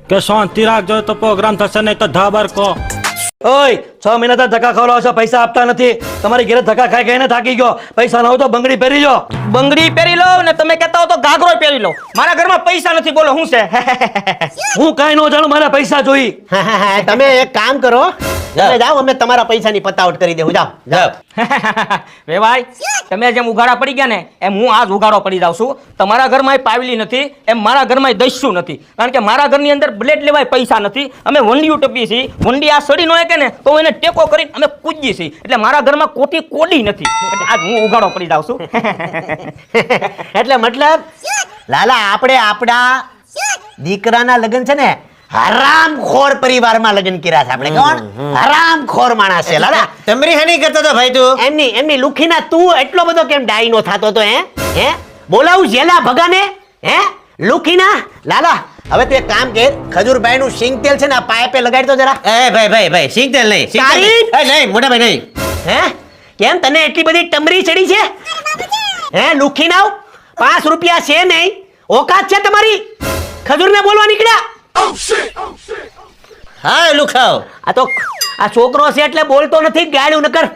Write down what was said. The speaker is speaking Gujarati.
કે શાંતિ રાખજો તો પ્રોગ્રામ થશે નહીં તો ધાબર કો. ઓય 6 મહિનાથી ધક્કા ખવડાવો છો, પૈસા આપતા નથી. તમારી ઘરે ધક્કા ખાઈ ખાઈને થાકી ગયો. પૈસા ન હોય તો બંગડી પહેરી જો. બંગડી પહેરી લો ને તમે કહેતા હો તો ઘાઘરો પહેરી લો. મારા ઘરમાં પૈસા નથી, બોલો શું છે? હું કાંઈ ન જાણું, મારા પૈસા જોઈ. તમે એક કામ કરો, તમે જાઓ, અમે તમારા પૈસાની પતાવટ કરી દેવું. જાઓ જાઓ. વેવાઈ, તમે જેમ ઉઘાડા પડી ગયા ને એમ હું આજ ઉઘાડો પડી જાઉં છું. તમારા ઘરમાં પાવલી નથી એમ મારા ઘરમાં દસ્યું નથી. કારણ કે મારા ઘરની અંદર બ્લેડ લેવાય પૈસા નથી. અમે વંડિયું ટપી છીએ. વંડી આ સડી નો કે ને તો એને ટેકો કરીને અમે કૂદીએ છીએ. એટલે મારા ઘરમાં કોટી કોડી નથી. એટલે આજ હું ઉઘાડો પડી જાઉં છું. એટલે મતલબ લાલા, આપણે આપણા દીકરાના લગ્ન છે ને હરામખોર પરિવારમાં લગ્ન કર્યા છે. આપણે કોણ હરામખોર માણસ છે લાલા. તમરી હની કરતો તો ભાઈ તું. એમની લુખીના તું એટલો બધો કેમ ડાઈ નો થતો તો? હે બોલાવું જેલા ભગાને? હે લુખીના લાલા, હવે તું એક કામ કર, ખજૂરભાઈ નું સિંગ તેલ છે ને આ પાઇપે લગાડી દો જરા. એ ભાઈ સિંગ તેલ નહીં, સિંગ તેલ તારી? નહીં. નહીં મોટા ભાઈ નહીં. હે કેમ તને એટલી બધી ટમરી ચડી છે? હે લુખીના 5 રૂપિયા છે નહીં, ઓકાત છે તમારી? ખજૂરને બોલવા નીકળ્યા? હા લુખાવ. આ તો આ છોકરો છે એટલે બોલતો નથી, ગાળ્યું નકર